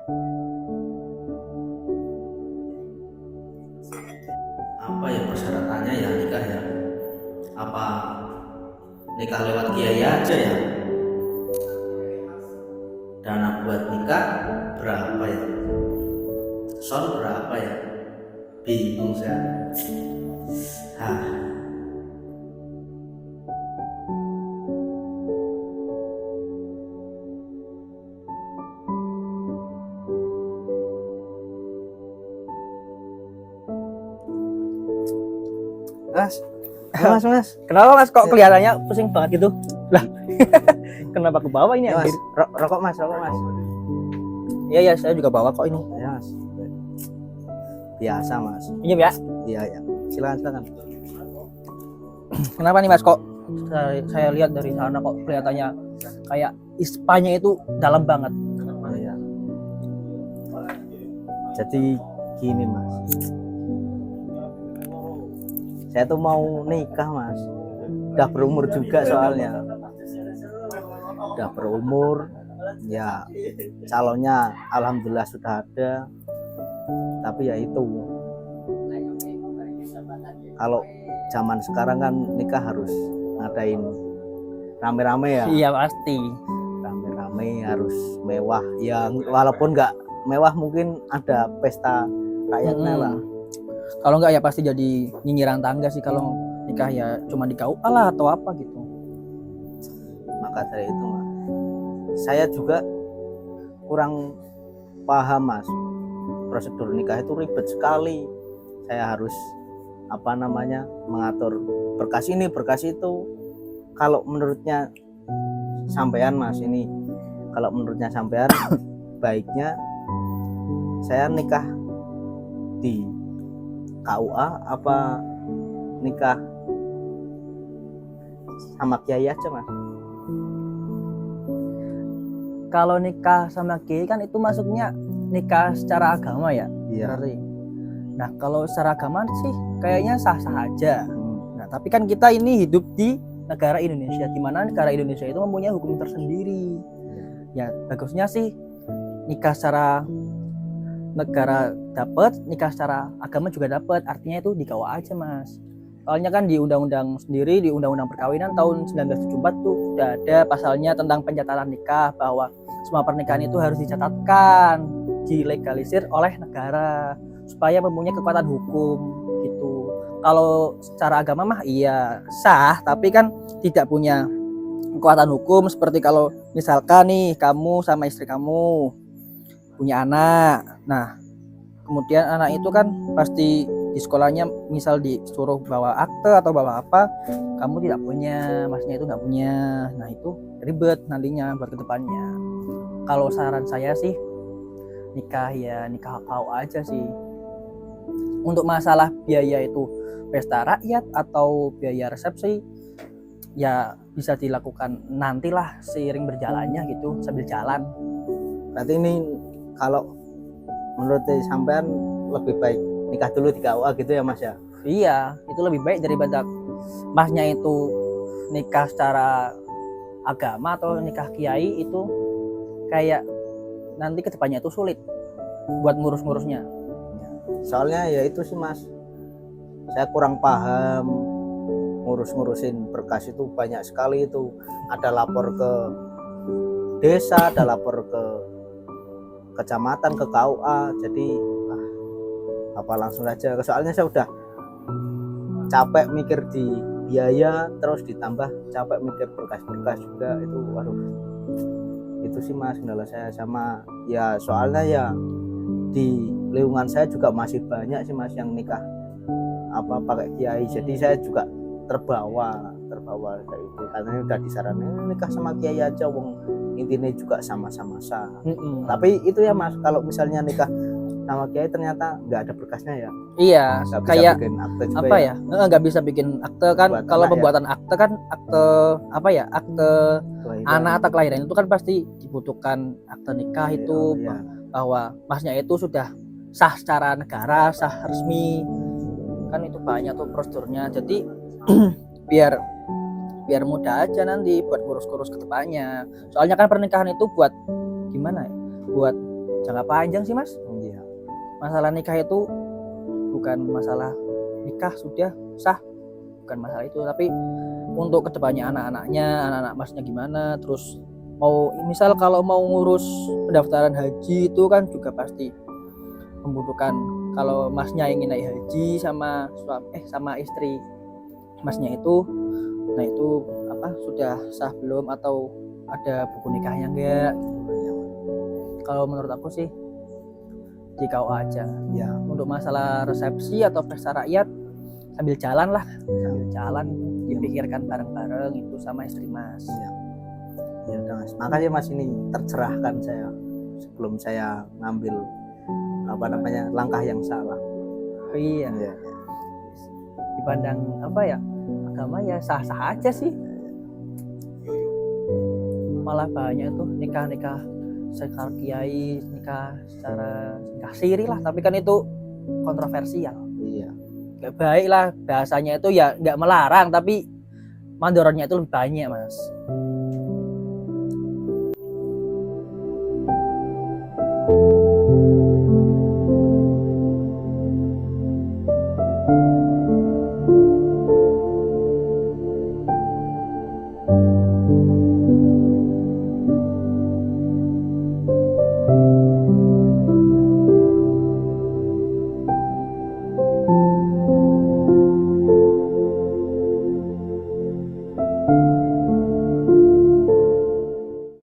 Apa ya persyaratannya ya nikah ya? Apa nikah lewat kiai aja ya? Dana buat nikah berapa ya? Son berapa ya? Bingung saya. Mas. Kenapa mas kok kelihatannya pusing banget gitu? Lah, kenapa ke bawah ini? Ya, mas. Anjir? Rokok mas. Iya, saya juga bawa kok ini. Ya mas. Biasa mas. Ini ya. Iya. Silakan. Kenapa nih mas kok? Saya lihat dari sana kok kelihatannya kayak ispanya itu dalam banget. Iya. Jadi gini mas. Saya tuh mau nikah mas. Udah berumur juga soalnya. Udah berumur. Ya calonnya alhamdulillah sudah ada. Tapi ya itu. Kalau zaman sekarang kan nikah harus ngadain rame-rame ya. Iya pasti. Rame-rame harus mewah. Ya walaupun nggak mewah mungkin ada pesta rakyatnya lah. Kalau enggak ya pasti jadi nyinyiran tangga sih kalau nikah ya cuma di KUA lah atau apa gitu. Maka dari itu mas, saya juga kurang paham mas, prosedur nikah itu ribet sekali. Saya harus mengatur berkas ini berkas itu. Kalau menurutnya sampean mas ini, kalau menurutnya sampean baiknya saya nikah di KUA apa nikah sama kiai aja mas? Kalau nikah sama kiai kan itu masuknya nikah secara agama ya. Iya. Berarti. Nah kalau secara agama sih kayaknya sah-sah aja. Nah tapi kan kita ini hidup di negara Indonesia, di mana negara Indonesia itu mempunyai hukum tersendiri. Ya bagusnya sih nikah secara negara dapat, nikah secara agama juga dapat. Artinya itu di KUA aja mas. Soalnya kan di undang-undang sendiri, di undang-undang perkawinan tahun 1974 tuh sudah ada pasalnya tentang pencatatan nikah, bahwa semua pernikahan itu harus dicatatkan, dilegalisir oleh negara supaya mempunyai kekuatan hukum gitu. Kalau secara agama mah iya sah, tapi kan tidak punya kekuatan hukum. Seperti kalau misalkan nih kamu sama istri kamu punya anak, nah kemudian anak itu kan pasti di sekolahnya misal disuruh bawa akte atau bawa apa, kamu tidak punya, masnya itu nggak punya, nah itu ribet nantinya buat kedepannya. Kalau saran saya sih nikah ya nikah KUA aja sih. Untuk masalah biaya itu pesta rakyat atau biaya resepsi ya bisa dilakukan nantilah seiring berjalannya gitu, sambil jalan. Berarti ini kalau menurut sampean lebih baik nikah dulu di KUA gitu ya mas ya? Iya, itu lebih baik daripada masnya itu nikah secara agama atau nikah kiai, itu kayak nanti kedepannya itu sulit buat ngurus-ngurusnya. Soalnya ya itu sih mas, saya kurang paham ngurus-ngurusin berkas itu banyak sekali itu. Ada lapor ke desa, ada lapor ke kecamatan, ke KUA. Jadi apa langsung aja. Soalnya saya udah capek mikir di biaya, terus ditambah capek mikir berkas-berkas juga. Itu waduh, itu sih mas kendala saya. Sama ya soalnya ya di lingkungan saya juga masih banyak sih mas yang nikah pakai kiai. Jadi saya juga terbawa kayak itu, karena udah disaranin nikah sama kiai aja, wong intinya juga sama-sama sah. Tapi itu ya mas, kalau misalnya nikah sama kiai ternyata nggak ada berkasnya ya. Iya, kayak bikin akte juga apa ya? Nggak bisa bikin akte kan. Buat kalau anak pembuatan akte kan akte apa ya? Akte anak atau kelahiran itu kan pasti dibutuhkan akte nikah itu, bahwa masnya itu sudah sah secara negara, sah resmi. Kan itu banyak tuh prosedurnya. Jadi biar mudah aja nanti buat ngurus-ngurus ke depannya. Soalnya kan pernikahan itu buat gimana ya? Buat jangka panjang sih mas. Iya. Masalah nikah itu bukan masalah nikah sudah sah, bukan masalah itu, tapi untuk kedepannya anak-anak masnya gimana, terus mau misal kalau mau ngurus pendaftaran haji itu kan juga pasti membutuhkan, kalau masnya ingin naik haji sama sama istri masnya itu, nah itu apa sudah sah belum atau ada buku nikahnya enggak. Kalau menurut aku sih di KUA aja Ya, untuk masalah resepsi atau pesta rakyat sambil jalan lah, sambil jalan dipikirkan bareng-bareng itu sama istri mas. ya udah mas. Makasih mas, ini tercerahkan saya sebelum saya ngambil apa namanya langkah yang salah. Oh, iya, Iya. dipandang apa ya, agama ya sah-sah aja sih, malah banyak tuh nikah secara kiai, nikah secara nikah siri lah, tapi kan itu kontroversial. Iya. Gak baik lah bahasanya itu, ya nggak melarang tapi mandornya itu lebih banyak mas.